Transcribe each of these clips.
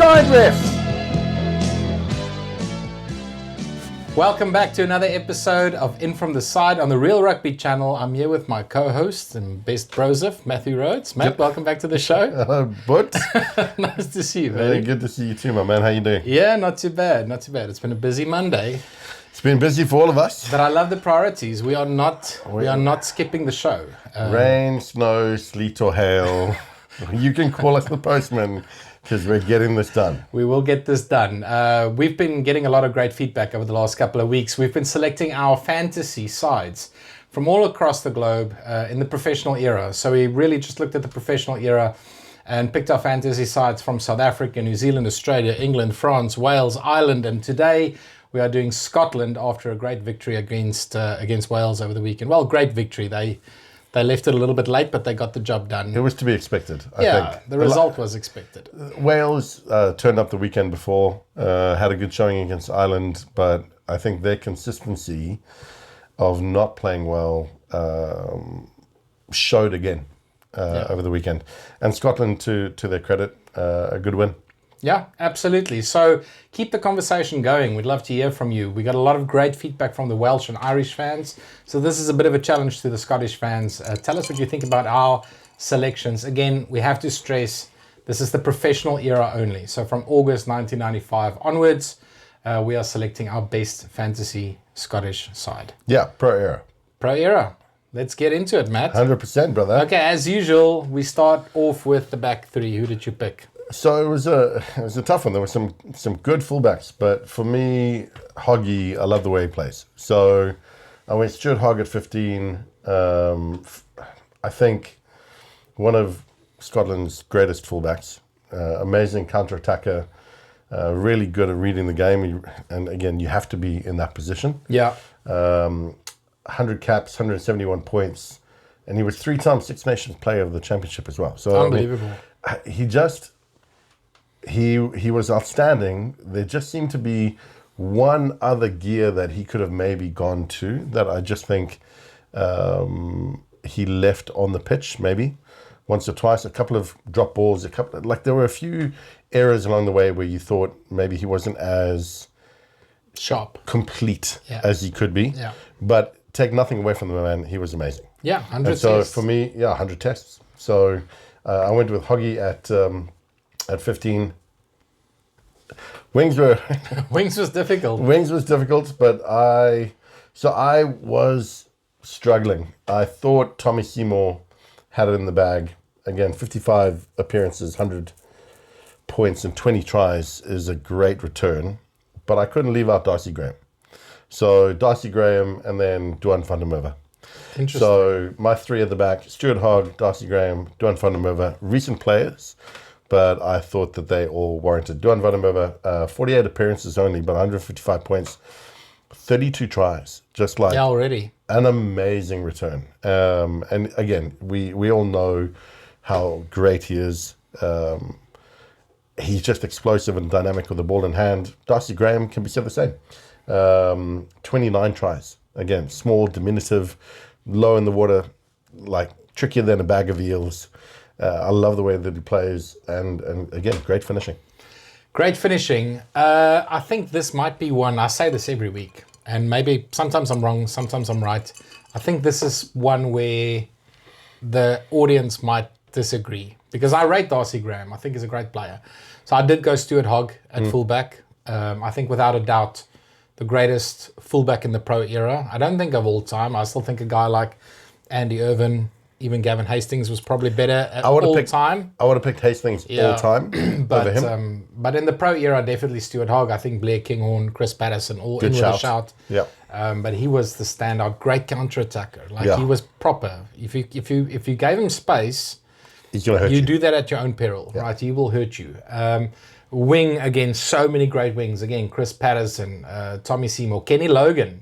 side, ref! Welcome back to another episode of In From The Side on the Real Rugby channel. I'm here with my co-host and best brosif, Matthew Rhodes. Matt, welcome back to the show. Hello, bud. Nice to see you, buddy. Good to see you too, my man. How you doing? Yeah, not too bad, not too bad. It's been a busy Monday. It's been busy for all of us. But I love the priorities. We are not skipping the show. Rain, snow, sleet or hail. You can call us the postman because we're getting this done. We will get this done. We've been getting a lot of great feedback over the last couple of weeks. We've been selecting our fantasy sides from all across the globe in the professional era. So we really just looked at the professional era and picked our fantasy sides from South Africa, New Zealand, Australia, England, France, Wales, Ireland, and today we are doing Scotland after a great victory against Wales over the weekend. Well, great victory. They left it a little bit late, but they got the job done. It was to be expected, I think. The result was expected. Wales turned up the weekend before, had a good showing against Ireland, but I think their consistency of not playing well showed again over the weekend. And Scotland, to their credit, a good win. Yeah, absolutely. So keep the conversation going. We'd love to hear from you. We got a lot of great feedback from the Welsh and Irish fans. So this is a bit of a challenge to the Scottish fans. Tell us what you think about our selections. Again, we have to stress this is the professional era only. So from August 1995 onwards, we are selecting our best fantasy Scottish side. Yeah, pro era. Pro era. Let's get into it, Matt. 100%, brother. Okay, as usual, we start off with the back three. Who did you pick? So it was a tough one. There were some good fullbacks, but for me, Hoggy, I love the way he plays. So I went Stuart Hogg at 15. I think one of Scotland's greatest fullbacks, amazing counter-attacker, really good at reading the game. And again, you have to be in that position. Yeah. 100 caps, 171 points, and he was 3-time Six Nations Player of the Championship as well. So unbelievable. I mean, he was outstanding. There just seemed to be one other gear that he could have maybe gone to that I just think he left on the pitch maybe once or twice. A couple of drop balls, there were a few errors along the way where you thought maybe he wasn't as sharp, complete as he could be. Yeah. But take nothing away from the man, he was amazing. Yeah, 100 tests. So for me, 100 tests. So I went with Hoggy at 15. Wings was difficult. Wings was difficult, but I was struggling. I thought Tommy Seymour had it in the bag. Again, 55 appearances, 100 points and 20 tries is a great return, but I couldn't leave out Darcy Graham. So Darcy Graham and then Duan van der Merwe. Interesting. So my three at the back, Stuart Hogg, Darcy Graham, Duan van der Merwe, recent players, but I thought that they all warranted. Duan van der Merwe, 48 appearances only, but 155 points, 32 tries, just like already an amazing return. And again, we all know how great he is. He's just explosive and dynamic with the ball in hand. Darcy Graham can be said the same. 29 tries. Again, small, diminutive, low in the water, like trickier than a bag of eels. I love the way that he plays, and again, great finishing. Great finishing. I think this might be one, I say this every week, and maybe sometimes I'm wrong, sometimes I'm right. I think this is one where the audience might disagree, because I rate Darcy Graham. I think he's a great player. So I did go Stuart Hogg at fullback. I think without a doubt, the greatest fullback in the pro era. I don't think of all time. I still think a guy like Andy Irvin, even Gavin Hastings was probably better at all time. I would have picked Hastings all time but, over him. But in the pro era, definitely Stuart Hogg. I think Blair Kinghorn, Chris Patterson, all in with a shout. Yeah. But he was the standout, great counter-attacker. He was proper. If you gave him space, he's gonna hurt you. You do that at your own peril, right? He will hurt you. Wing, again, so many great wings. Again, Chris Patterson, Tommy Seymour, Kenny Logan.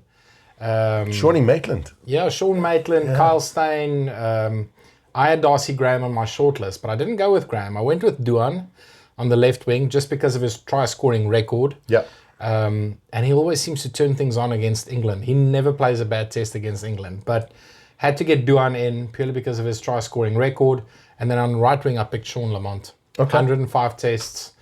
Shawnee Maitland. Yeah, Sean Maitland, Kyle Steyn. I had Darcy Graham on my shortlist, but I didn't go with Graham. I went with Duan on the left wing just because of his try-scoring record. Yeah. And he always seems to turn things on against England. He never plays a bad test against England, but had to get Duan in purely because of his try-scoring record. And then on right wing, I picked Sean Lamont. Okay. 105 tests.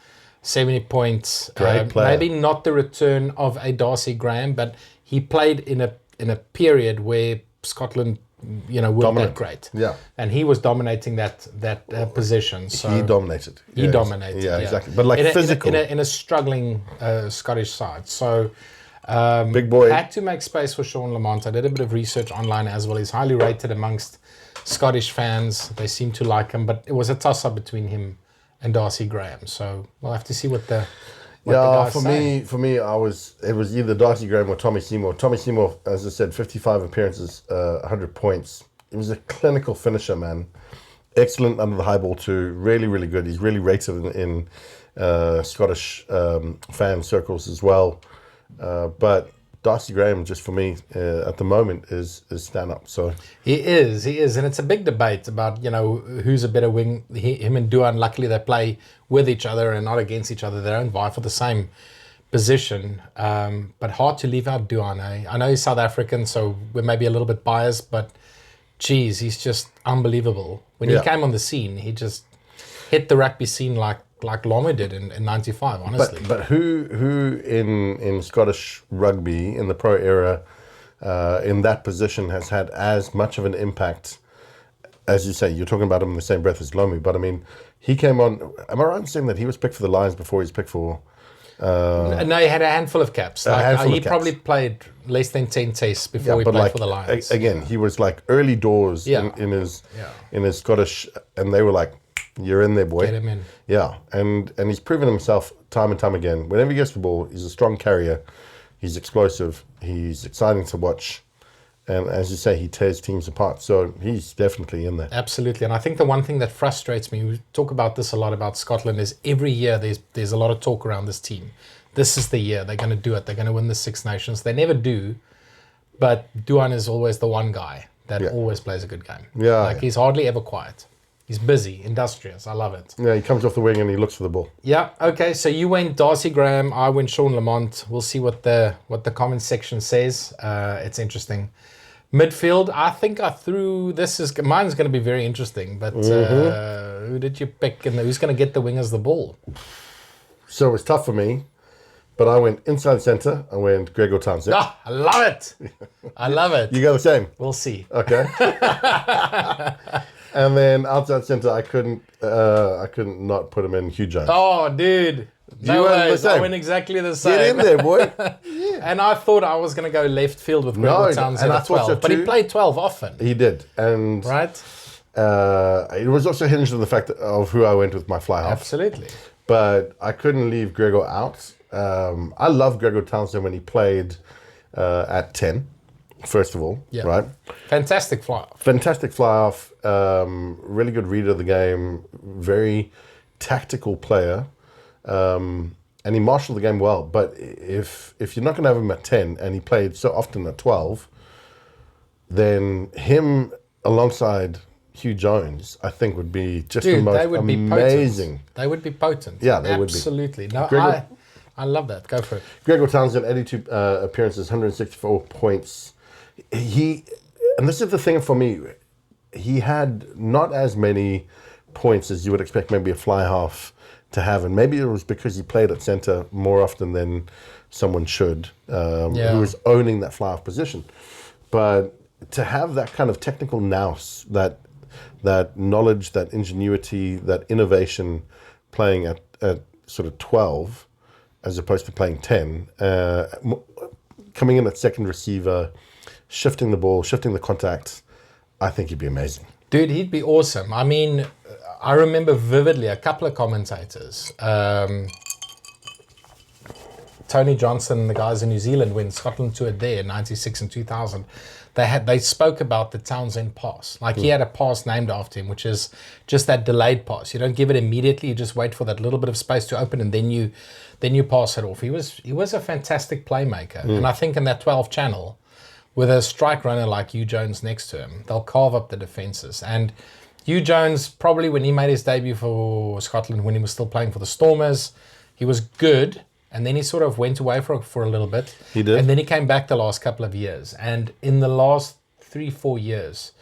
70 points. Great player. Maybe not the return of a Darcy Graham, but he played in a period where Scotland, weren't Dominant. that great. Yeah. And he was dominating that position. So He dominated. He dominated. Yeah, exactly. But like physical. In a struggling Scottish side. So Big boy. had to make space for Sean Lamont. I did a bit of research online as well. He's highly rated amongst Scottish fans. They seem to like him, but it was a toss-up between him and Darcy Graham. So we'll have to see what the guys say. For me, it was either Darcy Graham or Tommy Seymour. Tommy Seymour, as I said, 55 appearances, 100 points. He was a clinical finisher, man. Excellent under the high ball too. Really, really good. He's really rated in Scottish fan circles as well. But Darcy Graham, just for me, at the moment, is stand up. So he is, and it's a big debate about who's a better wing. Him and Duan. Luckily, they play with each other and not against each other. They don't vie for the same position. But hard to leave out Duan. I know he's South African, so we're maybe a little bit biased. But geez, he's just unbelievable. When he came on the scene, he just hit the rugby scene like Lomu did in 95, honestly. But who in Scottish rugby, in the pro era, in that position has had as much of an impact, as you say, you're talking about him in the same breath as Lomu, but I mean, he came on, am I right in saying that he was picked for the Lions before he was picked for... no, he had a handful of caps. He probably played less than 10 tests before he played for the Lions. Again, he was like early doors in his Scottish, and they were like, you're in there, boy. Get him in. Yeah, and he's proven himself time and time again. Whenever he gets the ball, he's a strong carrier. He's explosive. He's exciting to watch. And as you say, he tears teams apart. So he's definitely in there. Absolutely. And I think the one thing that frustrates me, we talk about this a lot about Scotland, is every year there's a lot of talk around this team. This is the year. They're going to do it. They're going to win the Six Nations. They never do. But Duan is always the one guy that always plays a good game. Yeah. He's hardly ever quiet. He's busy, industrious. I love it. Yeah, he comes off the wing and he looks for the ball. Yeah, okay. So you went Darcy Graham. I went Sean Lamont. We'll see what the comment section says. It's interesting. Midfield, I think I threw... Mine's going to be very interesting, but who did you pick? And who's going to get the wingers the ball? So it was tough for me, but I went inside centre. I went Gregor Townsend. Oh, I love it. I love it. You go the same? We'll see. Okay. And then outside centre, I couldn't not put him in Hugh Jones. Oh, dude. No ways. I went exactly the same. Get in there, boy. And I thought I was going to go left field with Gregor Townsend at 12. But he played 12 often. He did. And right? It was also hinged on the fact of who I went with my fly half. Absolutely. But I couldn't leave Gregor out. I love Gregor Townsend when he played at 10. First of all, right? Fantastic fly-off. Fantastic fly-off. Really good reader of the game. Very tactical player. And he marshaled the game well. But if you're not going to have him at 10, and he played so often at 12, then him alongside Hugh Jones, I think, would be just the most amazing. They would be potent. Yeah, they would be. Absolutely. No, I love that. Go for it. Gregor Townsend, 82 appearances, 164 points. And this is the thing for me, he had not as many points as you would expect maybe a fly half to have, and maybe it was because he played at centre more often than someone should, who was owning that fly half position. But to have that kind of technical nous, that knowledge, that ingenuity, that innovation, playing at sort of 12 as opposed to playing 10, coming in at second receiver, shifting the ball, shifting the contact, I think he'd be amazing. Dude, he'd be awesome. I mean, I remember vividly a couple of commentators, Tony Johnson and the guys in New Zealand, when Scotland toured there in 96 and 2000, they spoke about the Townsend pass. Like he had a pass named after him, which is just that delayed pass. You don't give it immediately, you just wait for that little bit of space to open, and then you pass it off. He was a fantastic playmaker. And I think in that 12 channel, with a strike runner like Hugh Jones next to him, they'll carve up the defences. And Hugh Jones, probably when he made his debut for Scotland, when he was still playing for the Stormers, he was good. And then he sort of went away for a little bit. He did. And then he came back the last couple of years. And in the last 3-4 years,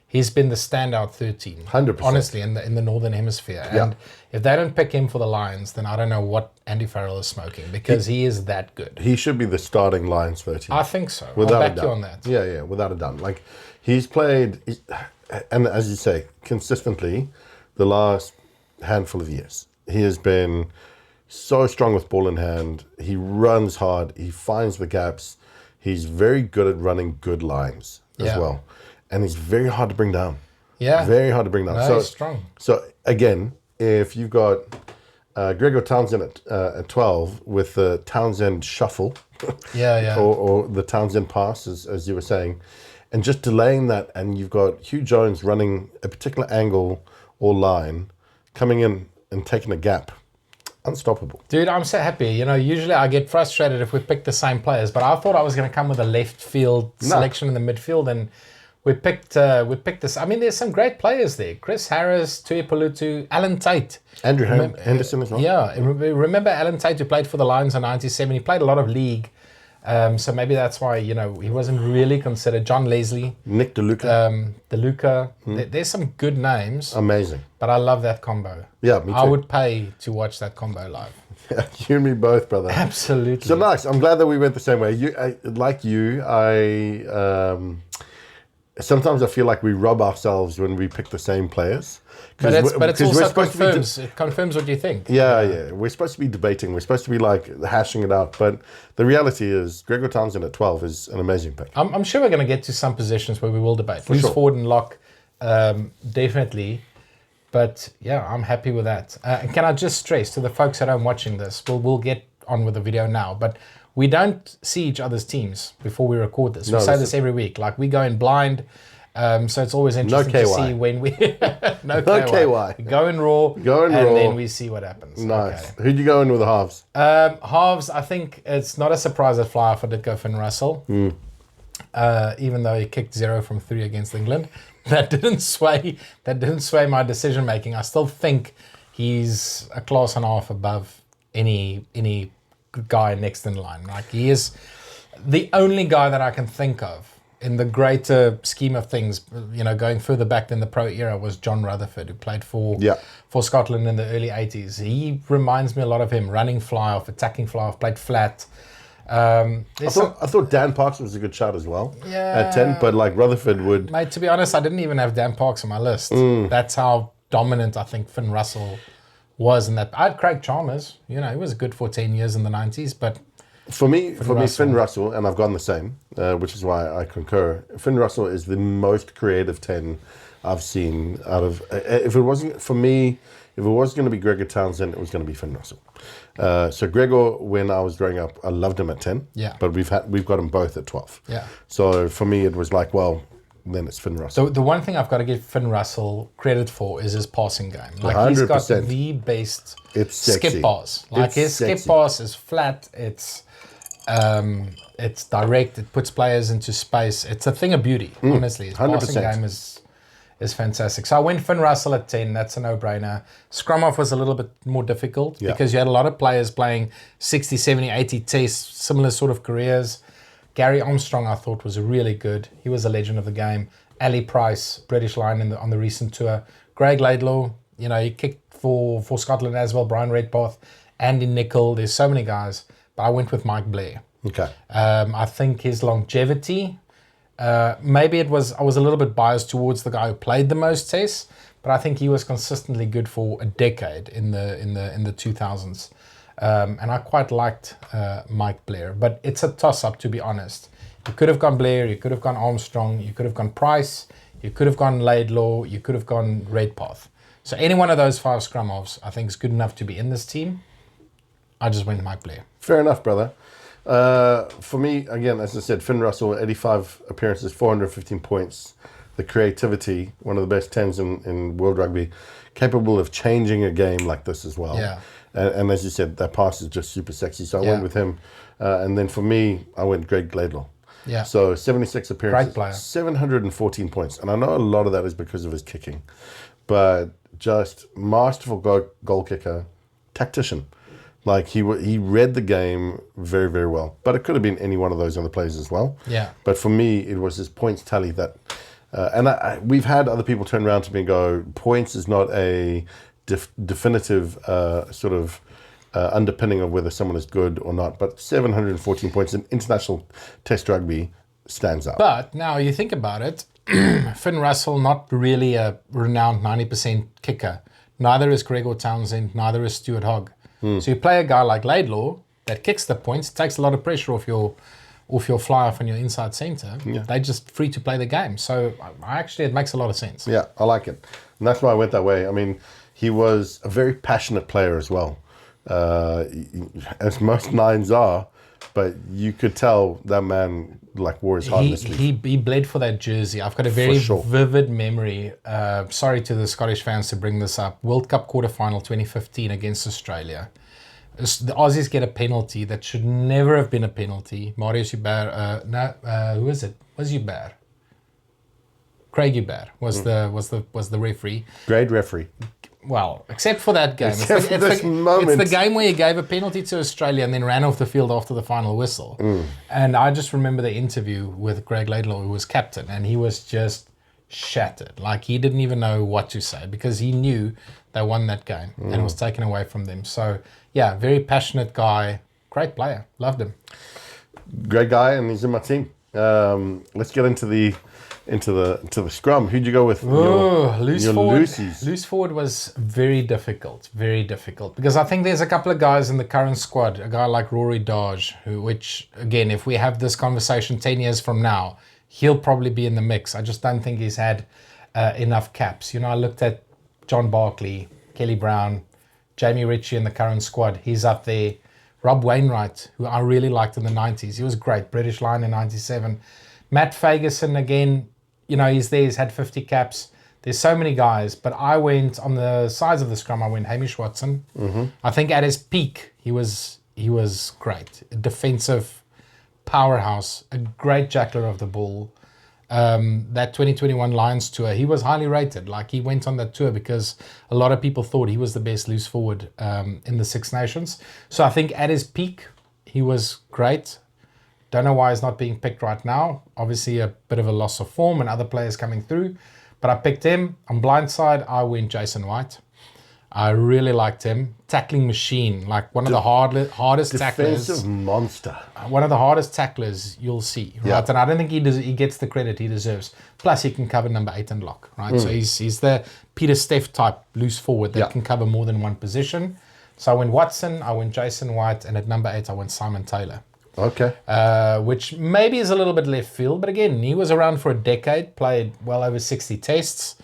he's been the standout 13. 100%. Honestly, in the Northern Hemisphere. Yeah. And if they don't pick him for the Lions, then I don't know what Andy Farrell is smoking, because he is that good. He should be the starting Lions 13. I think so. Without I'll a back doubt. you on that. Yeah, without a doubt. Like, he's played, and as you say, consistently the last handful of years. He has been so strong with ball in hand. He runs hard. He finds the gaps. He's very good at running good lines as well. And he's very hard to bring down. Yeah. Very hard to bring down. No, So he's strong. So, again, if you've got Gregor Townsend at 12 with the Townsend shuffle, or the Townsend pass, as you were saying, and just delaying that, and you've got Hugh Jones running a particular angle or line, coming in and taking a gap, unstoppable. Dude, I'm so happy. You know, usually I get frustrated if we pick the same players, but I thought I was going to come with a left field selection in the midfield, and we picked this. I mean, there's some great players there. Chris Harris, Tui Palutu, Alan Tate. Andrew Henderson as well. Yeah, remember Alan Tate, who played for the Lions in 97? He played a lot of league. So maybe that's why, you know, he wasn't really considered. John Leslie. Nick DeLuca. There's some good names. Amazing. But I love that combo. Yeah, me too. I would pay to watch that combo live. You and me both, brother. Absolutely. So nice. I'm glad that we went the same way. Sometimes I feel like we rob ourselves when we pick the same players. But it's also confirms what you think. Yeah. We're supposed to be debating. We're supposed to be like hashing it out. But the reality is, Gregor Townsend at 12 is an amazing pick. I'm sure we're going to get to some positions where we will debate. Loose forward and lock, definitely. But yeah, I'm happy with that. And can I just stress to the folks at home watching this, we'll get on with the video now, but we don't see each other's teams before we record this. We say this every week. Like, we go in blind. So it's always interesting to see when we... no KY. We go in raw, and then we see what happens. Nice. Okay. Who'd you go in with the halves? Halves, I think it's not a surprise that Fly Off I did go Finn Russell. Even though he kicked 0 from 3 against England. That didn't sway my decision making. I still think he's a class and a half above any guy next in line. Like, he is the only guy that I can think of in the greater scheme of things, you know, going further back than the pro era, was John Rutherford, who played for Scotland in the early 80s. He reminds me a lot of him, running fly off, attacking fly off, played flat. I thought Dan Parks was a good shot as well at 10, but like Rutherford would... Mate, to be honest, I didn't even have Dan Parks on my list. That's how dominant I think Finn Russell was in that. I had Craig Chalmers, you know, he was good for 10 years in the 90s, but... For me, Finn Russell, and I've gone the same, which is why I concur. Finn Russell is the most creative 10 I've seen out of... If it was going to be Gregor Townsend, it was going to be Finn Russell. So Gregor, when I was growing up, I loved him at 10. Yeah. But we've got them both at 12. Yeah. So for me, it was like, well, then it's Finn Russell. So the one thing I've got to give Finn Russell credit for is his passing game. Like, 100%. He's got the best skip pass. Like, his skip pass is flat. It's direct. It puts players into space. It's a thing of beauty. Honestly, his 100%. passing game is fantastic. So I went Finn Russell at 10. That's a no-brainer. Scrum off was a little bit more difficult because you had a lot of players playing 60, 70, 80 tests, similar sort of careers. Gary Armstrong, I thought, was really good. He was a legend of the game. Ali Price, British Lion on the recent tour. Greg Laidlaw, you know, he kicked for Scotland as well. Brian Redpath, Andy Nicol. There's so many guys. But I went with Mike Blair. Okay. I think his longevity... maybe I was a little bit biased towards the guy who played the most tests, but I think he was consistently good for a decade in the 2000s, and I quite liked Mike Blair. But it's a toss-up, to be honest. You could have gone Blair, you could have gone Armstrong, you could have gone Price, you could have gone Laidlaw, you could have gone Redpath. So any one of those 5 scrum halves, I think, is good enough to be in this team. I just went Mike Blair. Fair enough, brother. For me, again, as I said, Finn Russell, 85 appearances, 415 points. The creativity, one of the best 10s in World Rugby, capable of changing a game like this as well. Yeah. And as you said, that pass is just super sexy. So I went with him. And then for me, I went Greg Laidlaw. Yeah. So 76 appearances, Great player. 714 points. And I know a lot of that is because of his kicking. But just masterful goal kicker, tactician. Like, he read the game very, very well. But it could have been any one of those other players as well. Yeah. But for me, it was his points tally that we've had other people turn around to me and go, points is not a definitive sort of underpinning of whether someone is good or not. But 714 points in international test rugby stands out. But now you think about it, Finn Russell, not really a renowned 90% kicker. Neither is Gregor Townsend, neither is Stuart Hogg. So you play a guy like Laidlaw that kicks the points, takes a lot of pressure off your fly off on your inside centre. Yeah. They're just free to play the game. So it makes a lot of sense. Yeah, I like it. And that's why I went that way. I mean, he was a very passionate player as well, as most nines are, but you could tell that man like wore his heart on his sleeve. He bled for that jersey. I've got a very vivid memory. Sorry to the Scottish fans to bring this up. World Cup quarterfinal 2015 against Australia. The Aussies get a penalty that should never have been a penalty. Marius Hubert, who is it? Was Hubert? Craig Hubert was the referee. Great referee. Well, except for that game. It's the game where he gave a penalty to Australia and then ran off the field after the final whistle. And I just remember the interview with Greg Laidlaw, who was captain, and he was just shattered. Like, he didn't even know what to say because he knew they won that game and it was taken away from them. So, yeah, very passionate guy, great player, loved him. Great guy, and he's in my team. Let's get into the scrum. Who'd you go with? Loose forward. Loosies. Loose forward was very difficult because I think there's a couple of guys in the current squad. A guy like Rory Dodge, which again, if we have this conversation 10 years from now, he'll probably be in the mix. I just don't think he's had enough caps. You know, I looked at John Barkley, Kelly Brown, Jamie Ritchie in the current squad. He's up there. Rob Wainwright, who I really liked in the 90s. He was great. British Lion in 97. Matt Fagerson, again, you know, he's there. He's had 50 caps. There's so many guys. But I went, on the sides of the scrum, I went Hamish Watson. I think at his peak, he was great. A defensive powerhouse. A great jackler of the ball. That 2021 Lions tour, he was highly rated. Like, he went on that tour because a lot of people thought he was the best loose forward in the Six Nations. So I think at his peak, he was great. Don't know why he's not being picked right now. Obviously a bit of a loss of form and other players coming through. But I picked him. On blindside, I went Jason White. I really liked him. Tackling machine, like one of the hardest tacklers. Defensive monster. One of the hardest tacklers you'll see, right? Yeah. And I don't think he gets the credit he deserves. Plus, he can cover number 8 and lock, right? So he's the Peter Steff type loose forward that can cover more than one position. So I went Watson, I went Jason White, and at number 8, I went Simon Taylor. Okay. Which maybe is a little bit left field, but again, he was around for a decade, played well over 60 tests.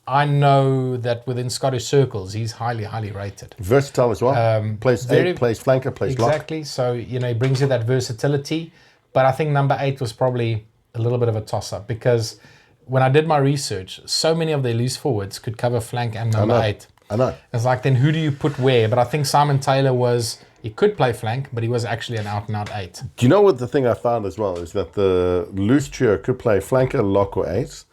I know that within Scottish circles, he's highly, highly rated. Versatile as well. Plays 8, plays flanker, plays lock. Exactly. So, you know, he brings you that versatility. But I think number 8 was probably a little bit of a toss-up because when I did my research, so many of their loose forwards could cover flank and number 8. I know. It's like, then who do you put where? But I think Simon Taylor he could play flank, but he was actually an out-and-out 8. Do you know what the thing I found as well is that the loose trio could play flanker, lock, or 8,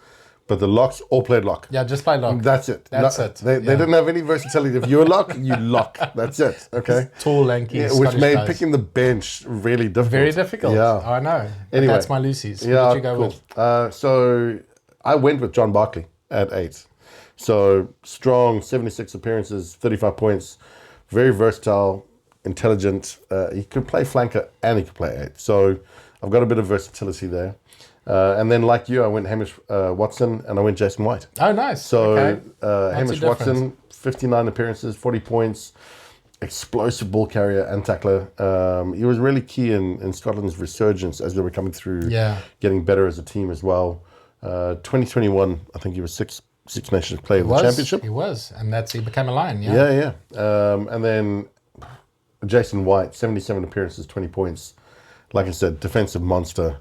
but the locks all played lock. Yeah, just play lock. That's it. That's it. They didn't have any versatility. If you're a lock, you lock. That's it. Okay. Tall, lanky, which made guys. picking the bench really difficult. Very difficult. Yeah. I know. Anyway. That's my Lucy's. Yeah, Who did you go with? So I went with John Barkley at 8. So strong, 76 appearances, 35 points, very versatile, intelligent. He could play flanker and he could play 8. So I've got a bit of versatility there. And then, like you, I went Hamish Watson and I went Jason White. Oh, nice. So okay. Hamish Watson, 59 appearances, 40 points, explosive ball carrier and tackler. He was really key in Scotland's resurgence as they were coming through, getting better as a team as well. 2021, I think he was Six Nations Player of the Championship. He was, and he became a Lion, yeah. Yeah. And then Jason White, 77 appearances, 20 points. Like I said, defensive monster.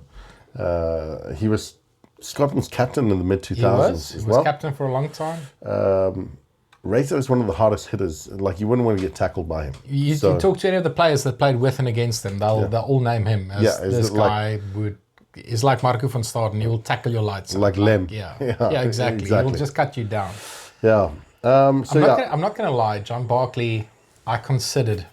He was Scotland's captain in the mid-2000s he was captain for a long time. Rato is one of the hardest hitters. Like, you wouldn't want to get tackled by him. You talk to any of the players that played with and against him, they'll all name him as this guy is like Marco van Staden. He will tackle your lights. Like Lem. Yeah, exactly. He will just cut you down. Yeah. I'm not going to lie. John Barkley, I considered.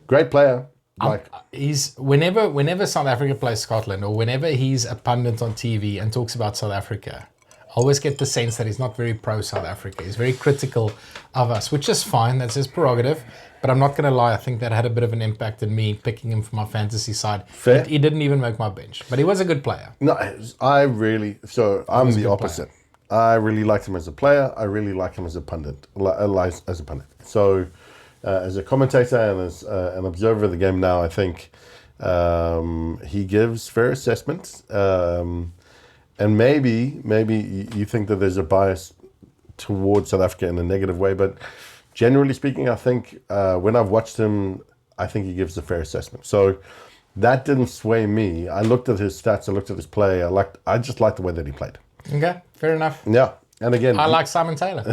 Great player. Like, He's whenever South Africa plays Scotland, or whenever he's a pundit on TV and talks about South Africa, I always get the sense that he's not very pro South Africa. He's very critical of us, which is fine. That's his prerogative. But I'm not going to lie. I think that had a bit of an impact in me picking him for my fantasy side. Fair. He didn't even make my bench, but he was a good player. no, I'm the opposite. I really liked him as a player. I really like him as a pundit. As a pundit. So, as a commentator and as an observer of the game now, I think he gives fair assessment. And maybe you think that there's a bias towards South Africa in a negative way, but generally speaking, I think when I've watched him, I think he gives a fair assessment. So that didn't sway me. I looked at his stats, I looked at his play. I just liked the way that he played. Okay, fair enough. Yeah, and again, I like Simon Taylor.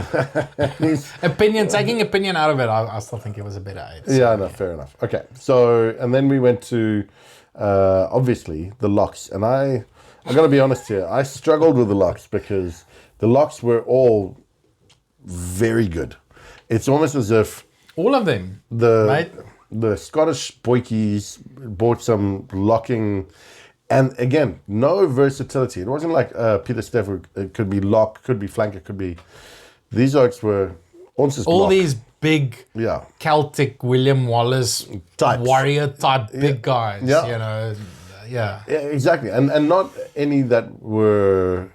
Taking opinion out of it, I still think it was a better 8. So, yeah, no, fair enough. Okay, so and then we went to obviously the locks, and I got to be honest here, I struggled with the locks because the locks were all very good. It's almost as if all of them, the Scottish boykies bought some locking, and again, no versatility. It wasn't like Peter Steff. It could be lock, could be flanker, could be. These oaks were all these big, yeah, Celtic William Wallace types. Warrior type big guys. Yeah. You know, yeah, exactly, and not any that were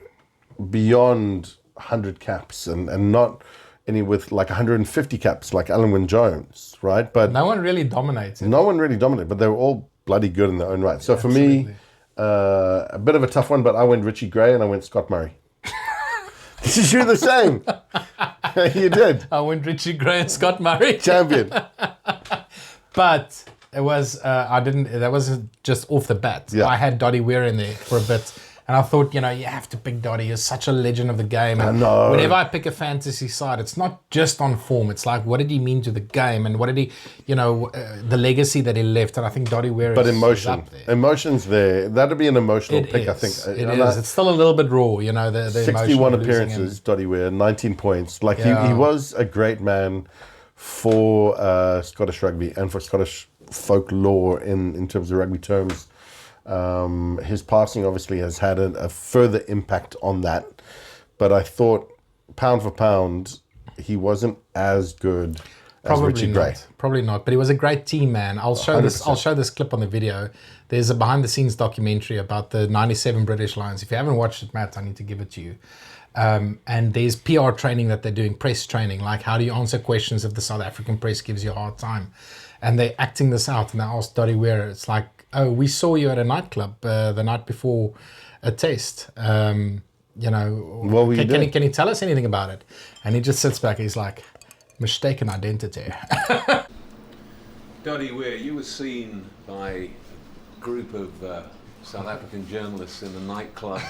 beyond 100 caps, and not any with like 150 caps like Alan Wynne-Jones, right? But no one really dominated. No one really dominated, but they were all bloody good in their own right. So for me, a bit of a tough one, but I went Richie Gray and I went Scott Murray. This is you the same. You did. I went Richie Gray and Scott Murray. Champion. But it was, that wasn't just off the bat. Yeah. I had Dottie Weir in there for a bit. And I thought, you have to pick Dottie. He's such a legend of the game. And I know. Whenever I pick a fantasy side, it's not just on form. It's like, what did he mean to the game? And what did he, the legacy that he left. And I think Dottie Weir but is up there. Emotion's there. That'd be an emotional pick, I think. It is. It's still a little bit raw, the 61 appearances, Dottie Weir, 19 points. Like, he was a great man for Scottish rugby and for Scottish folklore in terms of rugby terms. His passing obviously has had a further impact on that, but I thought pound for pound he wasn't as good as Richie Gray. Probably not, but he was a great team man. I'll show 100%. I'll show this clip on the video. There's a behind the scenes documentary about the 97 British Lions. If you haven't watched it, Matt, I need to give it to you. And there's PR training that they're doing, press training, like how do you answer questions if the South African press gives you a hard time, and they're acting this out. And they asked Dottie Weir, it's like, oh, we saw you at a nightclub the night before a test. Can you tell us anything about it? And he just sits back. He's like, mistaken identity. Dottie Weir, you were seen by a group of South African journalists in a nightclub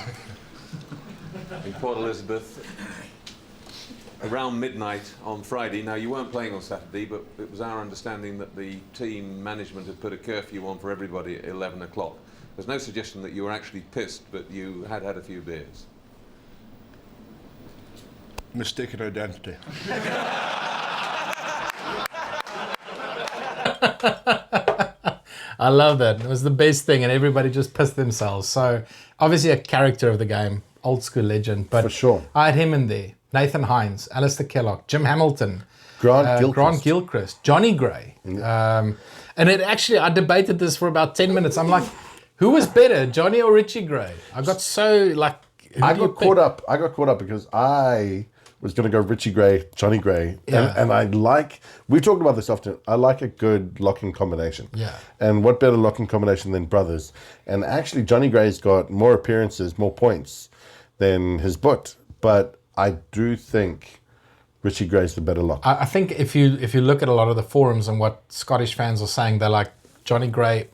in Port Elizabeth around midnight on Friday. Now, you weren't playing on Saturday, but it was our understanding that the team management had put a curfew on for everybody at 11 o'clock. There's no suggestion that you were actually pissed, but you had a few beers. Mistaken identity. I love that. It was the best thing, and everybody just pissed themselves. So, obviously a character of the game, old school legend. But for sure, I had him in there. Nathan Hines, Alistair Kellogg, Jim Hamilton, Grant Gilchrist, Johnny Gray. And I debated this for about 10 minutes. I'm like, who was better, Johnny or Richie Gray? I got so I got caught up because I was going to go Richie Gray, Johnny Gray. Yeah. And we talked about this often, I like a good locking combination. Yeah. And what better locking combination than brothers? And actually, Johnny Gray's got more appearances, more points than his butt. But I do think Richie Gray's the better lock. I think if you look at a lot of the forums and what Scottish fans are saying, they're like, Johnny Gray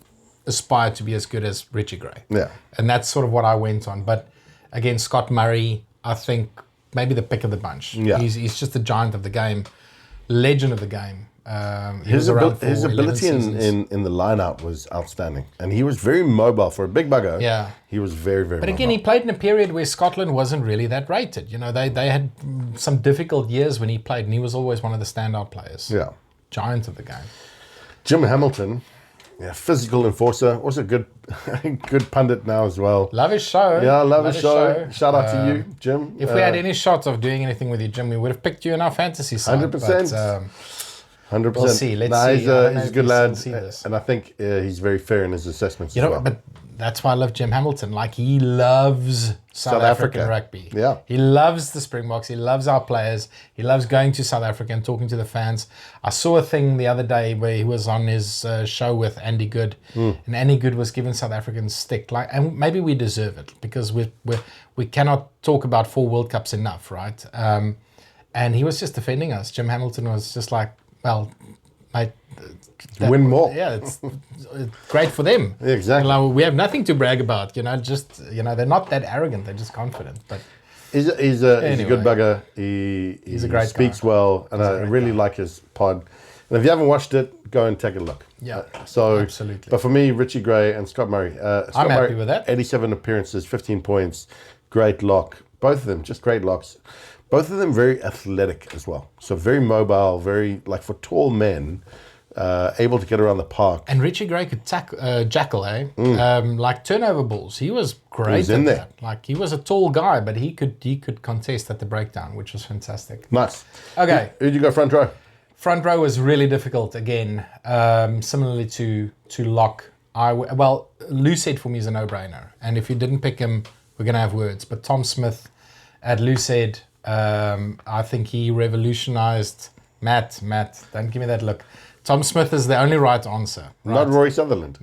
aspired to be as good as Richie Gray. Yeah. And that's sort of what I went on. But again, Scott Murray, I think maybe the pick of the bunch. Yeah. He's just a giant of the game, legend of the game. His ability in the line-out was outstanding. And he was very mobile for a big bugger. Yeah. He was very, very But mobile. again, he played in a period where Scotland wasn't really that rated. They had some difficult years when he played, and he was always one of the standout players. Yeah. Giant of the game. Jim Hamilton, Yeah, physical enforcer. Also good good pundit now as well. Love his show. Yeah, love his show. Shout out to you, Jim. If we had any shot of doing anything with you, Jim, we would have picked you in our fantasy side. 100%. 100%. We'll see. Let's see. He's I don't know a if good we lad, still see this. and I think he's very fair in his assessments You as know, well. but that's why I love Jim Hamilton. Like, he loves South African Africa. rugby. Yeah. He loves the Springboks. He loves our players. He loves going to South Africa and talking to the fans. I saw a thing the other day where he was on his show with Andy Good, and Andy Good was giving South Africans stick. Like, and maybe we deserve it because we cannot talk about 4 World Cups enough, right? And he was just defending us. Jim Hamilton was just like, well, mate, Win more. yeah, it's great for them. Yeah, exactly. Like, we have nothing to brag about, just, they're not that arrogant, they're just confident. But He's a Anyway. good bugger. He a great speaks guy. well, and I really like his pod. And if you haven't watched it, go and take a look. Yeah, So, absolutely. But for me, Richie Gray and Scott Murray. Scott I'm happy Murray, with that. 87 appearances, 15 points, great lock. Both of them, just great locks. Both of them very athletic as well. So very mobile, very, like for tall men, able to get around the park. And Richie Gray could jackal, like turnover balls. He was great He was in at there. that. Like, he was a tall guy, but he could contest at the breakdown, which was fantastic. Nice. Okay. Who'd you go front row? Front row was really difficult again, similarly to Locke. Loosehead for me is a no-brainer. And if you didn't pick him, we're going to have words. But Tom Smith at Loosehead, I think he revolutionized Matt, don't give me that look. Tom Smith is the only right answer. Right? Not Roy Sutherland.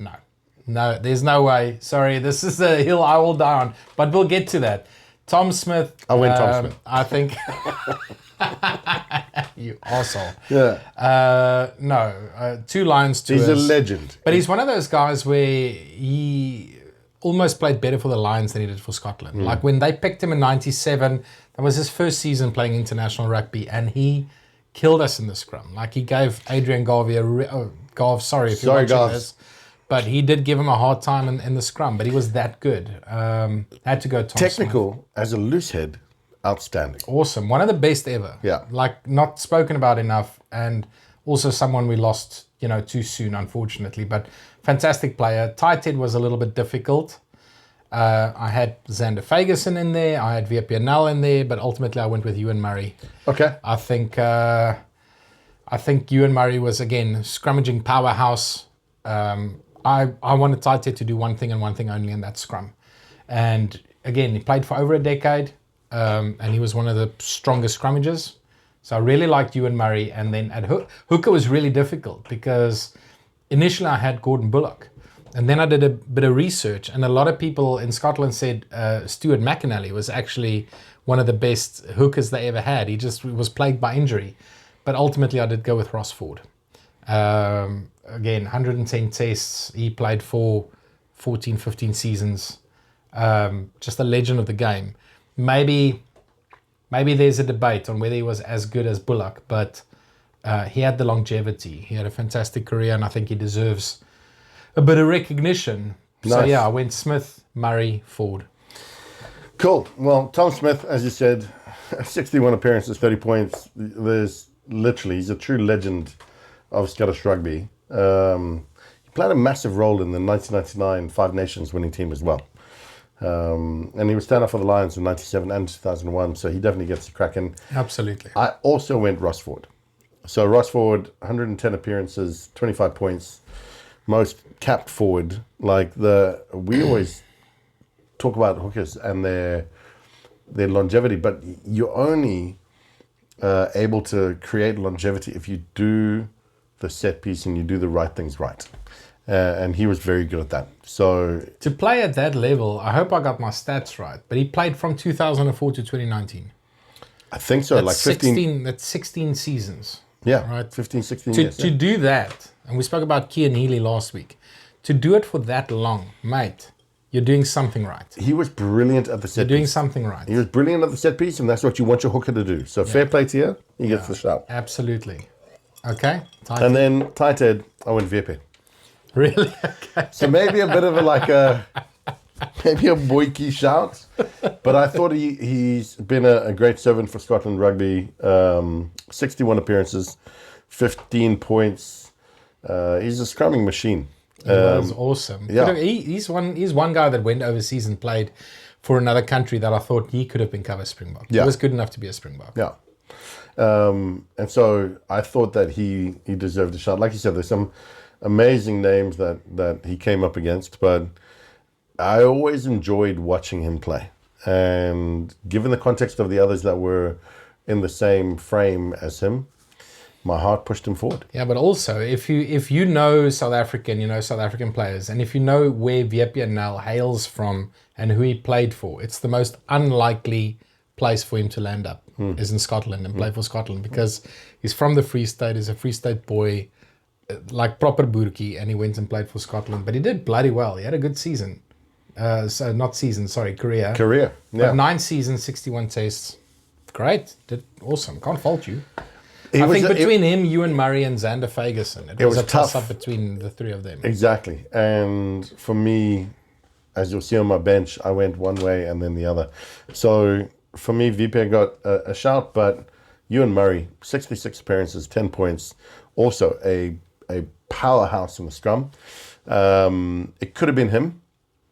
No, there's no way. Sorry, this is a hill I will die on. But we'll get to that. Tom Smith. I went Tom Smith. I think... You arsehole. Yeah. No, 2 Lions to He's a us. legend. But he's one of those guys where he almost played better for the Lions than he did for Scotland. Like, when they picked him in 97, that was his first season playing international rugby, and he killed us in the scrum. Like, he gave Adrian Garvey Garv, sorry if you're Sorry, watching Garv. this, but he did give him a hard time in the scrum, but he was that good. Had to go Tom Smith. Technical, as a loose head, outstanding. Awesome. One of the best ever. Yeah. Like, not spoken about enough, and also someone we lost, too soon, unfortunately. But fantastic player. Tight head was a little bit difficult. I had Xander Fagerson in there. I had Vierpianel in there, but ultimately I went with Ewan Murray. Okay. I think Ewan Murray was, again, scrummaging powerhouse. I wanted tight head to do one thing and one thing only, and that's scrum. And again, he played for over a decade. And he was one of the strongest scrummagers. So I really liked Ewan Murray. And then at hooker was really difficult because initially I had Gordon Bullock. And then I did a bit of research. And a lot of people in Scotland said Stuart McAnally was actually one of the best hookers they ever had. He just was plagued by injury. But ultimately I did go with Ross Ford. Again, 110 tests. He played for 14, 15 seasons. Just a legend of the game. Maybe there's a debate on whether he was as good as Bullock, but he had the longevity. He had a fantastic career, and I think he deserves a bit of recognition. So Nice. yeah, I went Smith, Murray, Ford. Cool. Well, Tom Smith, as you said, 61 appearances, 30 points. He's a true legend of Scottish rugby. He played a massive role in the 1999 Five Nations winning team as well. And he was stand-up for the Lions in 97 and 2001, so he definitely gets the crack in. Absolutely. I also went Ross Ford. So Ross Ford, 110 appearances, 25 points, most capped forward. We always talk about hookers and their longevity, but you're only able to create longevity if you do the set piece and you do the right things right. And he was very good at that. So To play at that level, I hope I got my stats right, but he played from 2004 to 2019. I think so, That's like 15. That's 16 seasons. Yeah, Right. 15, 16 To years. to do that, and we spoke about Kean Healy last week, to do it for that long, mate, you're doing something right. He was brilliant at the You're set doing piece. something right. He was brilliant at the set piece, and that's what you want your hooker to do. So fair play to you. He gets the shout. Absolutely. Okay. Tight. And then tight head, I went VP. Really? Okay. So maybe a bit of maybe a boyky shout, but I thought he's been a great servant for Scotland rugby. 61 appearances, 15 points. He's a scrumming machine. He was awesome. yeah. He's one guy that went overseas and played for another country that I thought he could have been cover Springbok. Yeah. He was good enough to be a Springbok. Yeah. And so I thought that he deserved a shot. Like you said, there's some amazing names that he came up against, but I always enjoyed watching him play. And given the context of the others that were in the same frame as him, my heart pushed him forward. Yeah, but also if you know South African, you know South African players, and if you know where VPNL hails from and who he played for, it's the most unlikely place for him to land up is in Scotland and play for Scotland, because he's from the Free State, he's a Free State boy, like proper Boertjie, and he went and played for Scotland. But he did bloody well. He had a good season. Career. Career, yeah. But 9 seasons, 61 tests. Great. Did awesome. Can't fault you. It I was think a- between him, Ewan Murray, and Xander Fagerson, it was a tough. toss-up between the three of them. Exactly. And for me, as you'll see on my bench, I went one way and then the other. So for me, VP got a shout, but Ewan Murray, 66 appearances, 10 points, also a powerhouse in the scrum. It could have been him,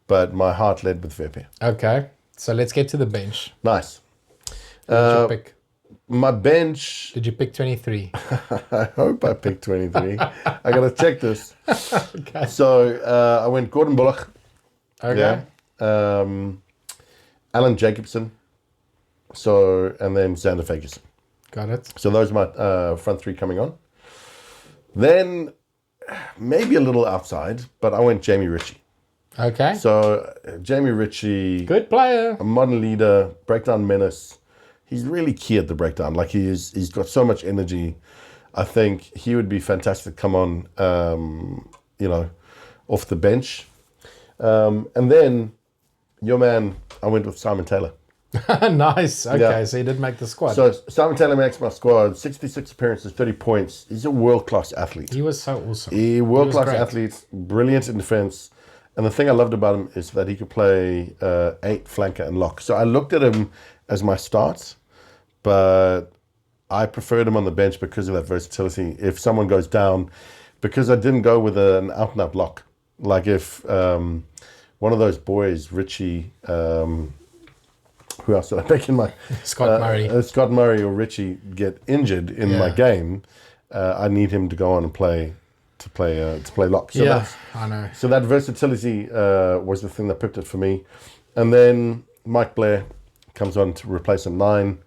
but my heart led with VP. Okay, so let's get to the bench. Nice. Who did you pick? My bench, Did you pick 23? I hope I picked 23. I got to check this. Okay. So I went Gordon Bullock. Okay. Yeah. Alan Jacobson. So, and then Xander Fagerson. Got it. So those are my front three coming on. Then maybe a little outside, but I went Jamie Ritchie. Okay. So Jamie Ritchie, Good player. a modern leader, breakdown menace. He's really key at the breakdown. Like he's got so much energy. I think he would be fantastic to come on, off the bench. And then your man, I went with Simon Taylor. Nice. Okay, Yeah. so he did make the squad. So Simon Taylor makes my squad. 66 appearances, 30 points. He's a world-class athlete. he was so awesome. A world-class great. athlete, brilliant in defense. And the thing I loved about him is that he could play 8, flanker, and lock. So I looked at him as my start, but I preferred him on the bench because of that versatility. If someone goes down, because I didn't go with an out-and-out lock. Like if one of those boys, Richie, who else did I pick in my... Scott Murray. Scott Murray or Richie get injured in my game, I need him to go on and play lock. So Yeah, I know. So that versatility was the thing that picked it for me. And then Mike Blair comes on to replace him 9.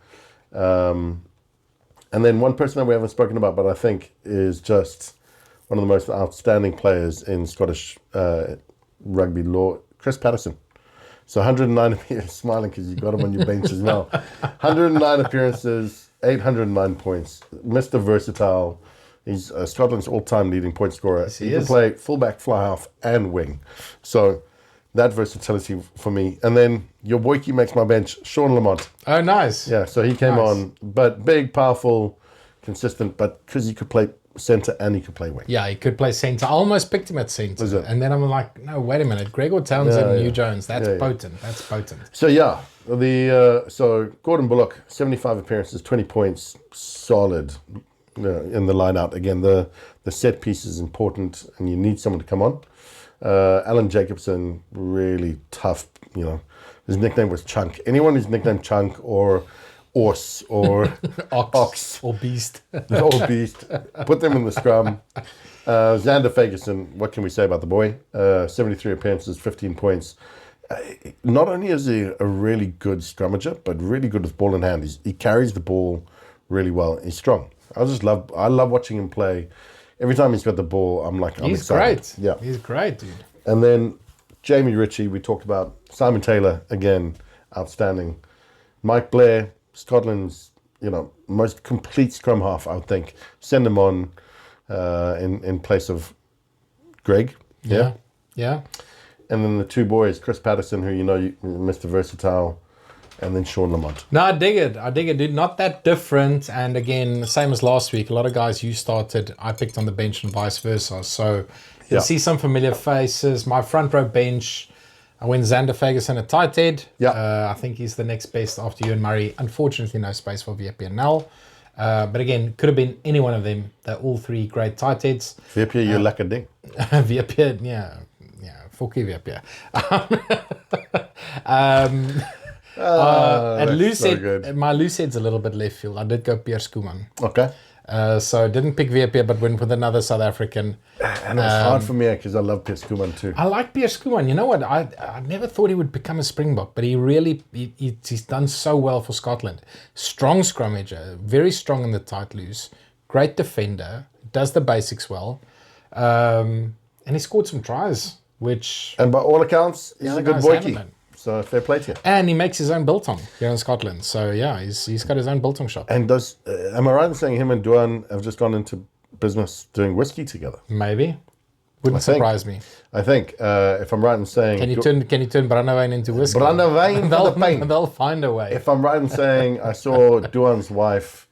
And then one person that we haven't spoken about, but I think is just one of the most outstanding players in Scottish rugby law, Chris Patterson. So 109 appearances, smiling because you got him on your bench as well. 109 appearances, 809 points. Mr. Versatile. He's Scotland's all-time leading point scorer. Yes, he can is. play fullback, fly half, and wing. So that versatility for me. And then your boykie makes my bench, Sean Lamont. Oh, nice. Yeah, so he came Nice. on, but big, powerful, consistent, but because he could play centre and he could play wing. Yeah, he could play centre. I almost picked him at centre. Was it? And then I'm like, no, wait a minute. Gregor Townsend, Yeah, New yeah. Jones. That's Yeah, yeah. potent. That's potent. So yeah, so Gordon Bullock, 75 appearances, 20 points, solid in the line out. Again, the set piece is important and you need someone to come on. Alan Jacobson, really tough, his nickname was Chunk. Anyone who's nicknamed Chunk or Ors or Ox. Or Beast. The old beast. Put them in the scrum. Xander Fagerson, what can we say about the boy? 73 appearances, 15 points. Not only is he a really good scrummager, but really good with ball in hand. He carries the ball really well. He's strong. I love watching him play. Every time he's got the ball, I'm He's excited. great. Yeah. He's great, dude. And then Jamie Ritchie, we talked about. Simon Taylor, again, outstanding. Mike Blair, Scotland's most complete scrum half, I would think. Send him on in place of Greg. Yeah. And then the two boys, Chris Patterson, who Mr. Versatile, and then Sean Lamont. No, I dig it, dude. Not that different. And again, same as last week. A lot of guys you started, I picked on the bench and vice versa. So you'll see some familiar faces. My front row bench, I went Xander Fagerson at tight head. Yeah. I think he's the next best after Ewan Murray. Unfortunately, no space for VPNL. But again, could have been any one of them. They're all three great tight heads. Vipia, you lekker ding. Vipia, yeah, fuck you, Vipia. At that's loose so head, good. my loose head's a little bit left field. I did go Piers Koeman. Okay. So didn't pick Vipia, but went with another South African. And it's hard for me because I love Piers Koeman too. I like Piers Koeman. You know what? I never thought he would become a Springbok, but he's done so well for Scotland. Strong scrummager, very strong in the tight loose, great defender, does the basics well, and he scored some tries, which And by all accounts, he's other a good guys boykie. haven't done. So fair play to you. and he makes his own biltong here in Scotland. So yeah, he's got his own biltong shop. And does am I right in saying him and Duan have just gone into business doing whiskey together? Maybe wouldn't I think. surprise me. I think if I'm right in saying Can you turn Brandewijn into whiskey? Brandewijn for the pain. They'll find a way. If I'm right in saying I saw Duan's wife,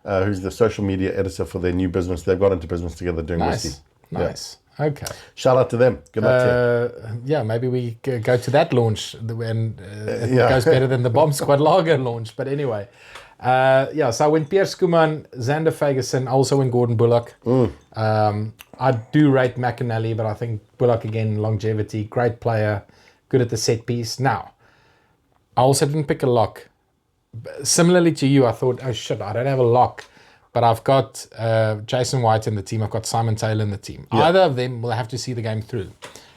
who's the social media editor for their new business, they've gone into business together doing Nice, whiskey. nice. Okay. Shout out to them. Good luck to Yeah, maybe we go to that launch and it yeah. goes better than the Bomb Squad Lager launch. But anyway, so I went Piers Koeman, Xander Fagerson, also went Gordon Bullock. I do rate McAnally, but I think Bullock again, longevity, great player, good at the set piece. Now, I also didn't pick a lock. Similarly to you, I thought, oh shit, I don't have a lock. But I've got Jason White in the team. I've got Simon Taylor in the team. Yeah. Either of them will have to see the game through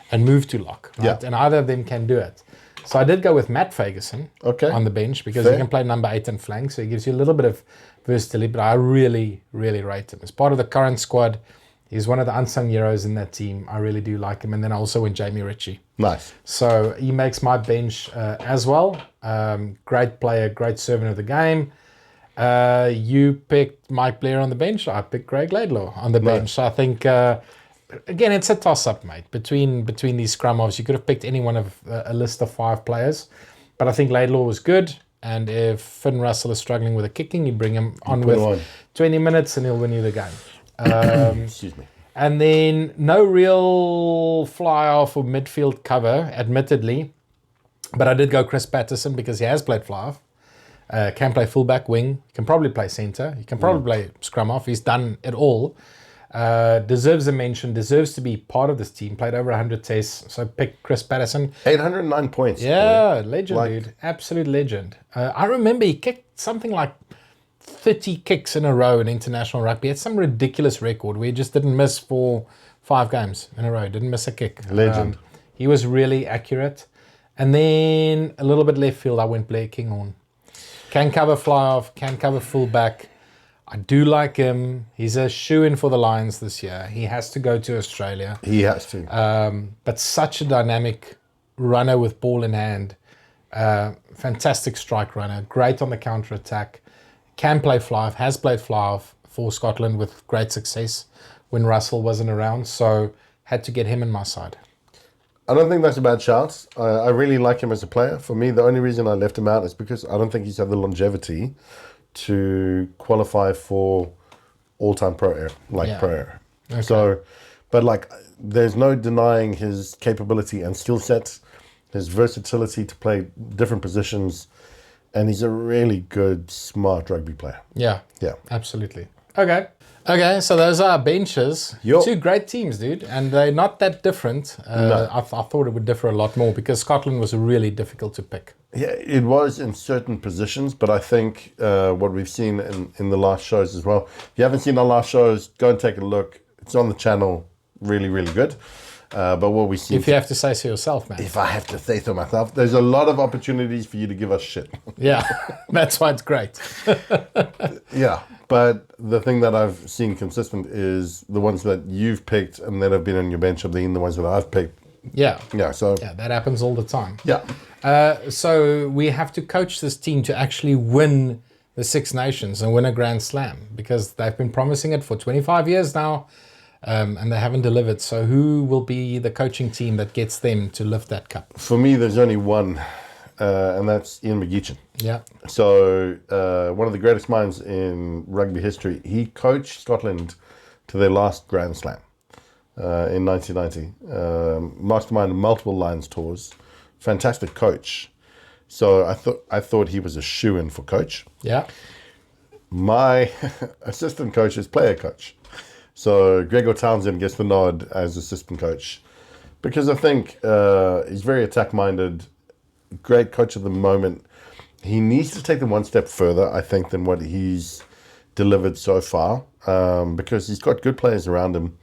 and move to lock. Right? Yeah. And either of them can do it. So I did go with Matt Fagerson Okay. on the bench because Fair. he can play number 8 and flank. So he gives you a little bit of versatility. But I really, really rate him. As part of the current squad, he's one of the unsung heroes in that team. I really do like him. And then I also went Jamie Ritchie. Nice. So he makes my bench as well. Great player, great servant of the game. You picked Mike Blair on the bench. I picked Craig Laidlaw on the bench. So I think, again, it's a toss-up, mate. Between these scrum offs, you could have picked any one of a list of 5 players. But I think Laidlaw was good. And if Finn Russell is struggling with a kicking, you bring him on put with him on. 20 minutes and he'll win you the game. Excuse me. And then no real fly-off or midfield cover, admittedly. But I did go Chris Patterson because he has played fly-off. Can play fullback, wing. Can probably play centre. He can probably play scrum off. He's done it all. Deserves a mention. Deserves to be part of this team. Played over 100 tests. So pick Chris Patterson. 809 points. Yeah, legend, Like- dude. Absolute legend. I remember he kicked something like 30 kicks in a row in international rugby. It's some ridiculous record where he just didn't miss for 5 games in a row. Didn't miss a kick. Legend. He was really accurate. And then a little bit left field, I went Blair Kinghorn. Can cover fly off, can cover fullback. I do like him. He's a shoo-in for the Lions this year. He has to go to Australia. He has to. But such a dynamic runner with ball in hand. Fantastic strike runner. Great on the counter-attack. Can play fly-off. Has played fly-off for Scotland with great success when Russell wasn't around. So had to get him in my side. I don't think that's a bad shout. I really like him as a player. For me, the only reason I left him out is because I don't think he's had the longevity to qualify for all-time pro era, Yeah. pro era. Okay. So, but like, there's no denying his capability and skill set, his versatility to play different positions, and he's a really good, smart rugby player. Yeah. Yeah. Absolutely. Okay, so those are our benches. Yo. 2 great teams, dude, and they're not that different. No. I thought it would differ a lot more because Scotland was really difficult to pick. Yeah, it was in certain positions, but I think what we've seen in the last shows as well. If you haven't seen our last shows, go and take a look. It's on the channel. Really, really good. But what we've seen... If you have to say so yourself, man. If I have to say so myself, there's a lot of opportunities for you to give us shit. Yeah, that's why it's great. Yeah, but the thing that I've seen consistent is the ones that you've picked and that have been on your bench have been the ones that I've picked. Yeah. Yeah, so... Yeah, that happens all the time. Yeah. So we have to coach this team to actually win the Six Nations and win a Grand Slam because they've been promising it for 25 years now and they haven't delivered. So who will be the coaching team that gets them to lift that cup? For me, there's only one, and that's Ian McGeechan. Yeah. So, one of the greatest minds in rugby history, he coached Scotland to their last Grand Slam in 1990. Masterminded multiple Lions tours. Fantastic coach. So I thought he was a shoo-in for coach. Yeah. My assistant coach is player coach. So Gregor Townsend gets the nod as assistant coach because I think he's very attack-minded, great coach at the moment. He needs to take them one step further, I think, than what he's delivered so far because he's got good players around him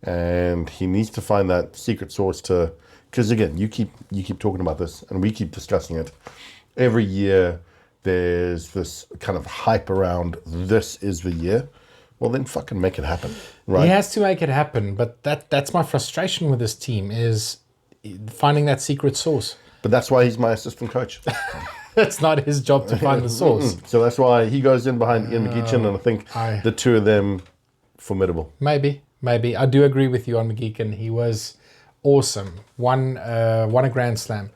and he needs to find that secret sauce to, because again, you keep talking about this and we keep discussing it. Every year there's this kind of hype around this is the year. Well, then fucking make it happen, right? He has to make it happen, but that's my frustration with this team is finding that secret sauce. But that's why he's my assistant coach. It's not his job to find the sauce. So that's why he goes in behind Ian McGeechan, and I think the two of them, formidable. Maybe. I do agree with you on McGeechan. He was awesome. Won a Grand Slam.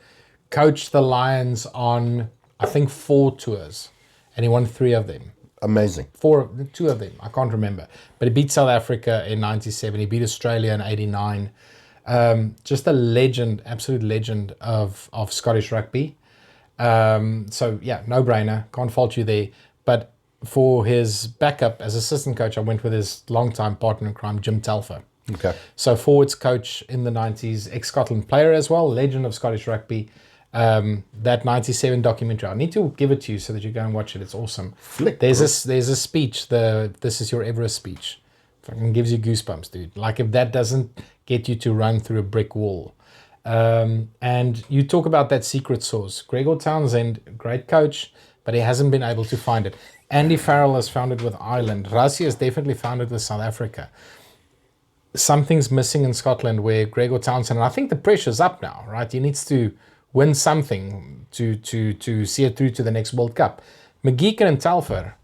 Coached the Lions on, I think, 4 tours. And he won 3 of them. Amazing. 2 of them. I can't remember. But he beat South Africa in 97. He beat Australia in 89. Just a legend, absolute legend of Scottish rugby. So, yeah, no-brainer. Can't fault you there. But for his backup as assistant coach, I went with his longtime partner in crime, Jim Telfer. Okay. So forwards coach in the 90s, ex-Scotland player as well, legend of Scottish rugby. That 97 documentary, I need to give it to you so that you go and watch it. It's awesome. There's a speech, This Is Your Everest speech. Fucking gives you goosebumps, dude. Like if that doesn't get you to run through a brick wall. And you talk about that secret sauce. Gregor Townsend, great coach, but he hasn't been able to find it. Andy Farrell has found it with Ireland. Rassie has definitely found it with South Africa. Something's missing in Scotland where Gregor Townsend, and I think the pressure's up now, right? He needs to win something to see it through to the next World Cup. McGeechan and Telfer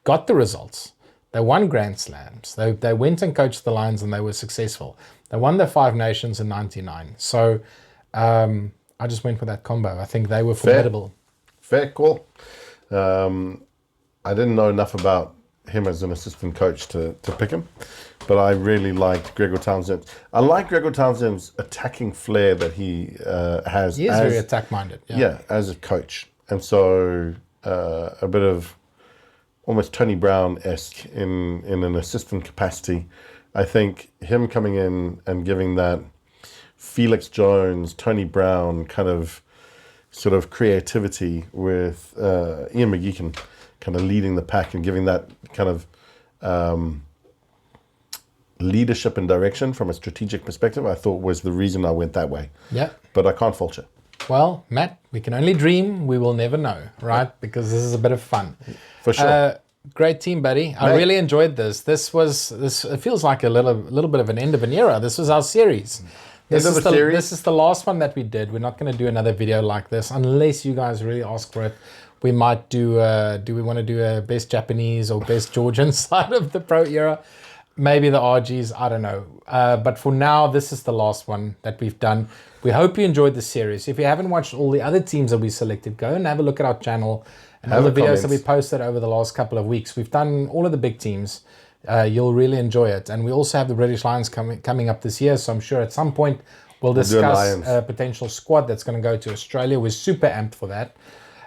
got the results. They won Grand Slams. They went and coached the Lions and they were successful. They won the 5 Nations in 99. So I just went with that combo. I think they were formidable. Fair call. I didn't know enough about him as an assistant coach to pick him, but I really liked Gregor Townsend. I like Gregor Townsend's attacking flair that he has. He is very attack-minded. Yeah, as a coach. And so a bit of almost Tony Brown-esque in an assistant capacity. I think him coming in and giving that Felix Jones, Tony Brown kind of sort of creativity with Ian McGeechan kind of leading the pack and giving that kind of leadership and direction from a strategic perspective, I thought was the reason I went that way. Yeah. But I can't fault you. Well, Matt, we can only dream. We will never know, right? Because this is a bit of fun. For sure. Great team, buddy. I really enjoyed this. This it feels like a little bit of an end of an era. This was our series. This is the last one that we did. We're not going to do another video like this unless you guys really ask for it. We might do we want to do a best Japanese or best Georgian side of the pro era? Maybe the RGs, I don't know. But for now, this is the last one that we've done. We hope you enjoyed the series. If you haven't watched all the other teams that we selected, go and have a look at our channel and all the videos that we posted over the last couple of weeks. We've done all of the big teams. You'll really enjoy it. And we also have the British Lions coming up this year. So I'm sure at some point we'll discuss a potential squad that's going to go to Australia. We're super amped for that.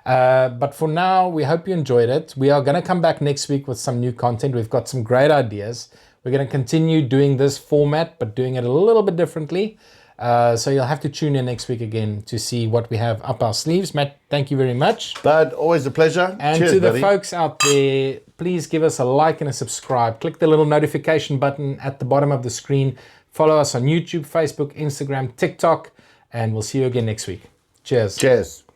But for now, we hope you enjoyed it. We are going to come back next week with some new content. We've got some great ideas. We're going to continue doing this format, but doing it a little bit differently. So you'll have to tune in next week again to see what we have up our sleeves. Matt, thank you very much. Bud, always a pleasure. And cheers, to the buddy. folks out there, please give us a like and a subscribe. Click the little notification button at the bottom of the screen. Follow us on YouTube, Facebook, Instagram, TikTok, and we'll see you again next week. Cheers. Cheers.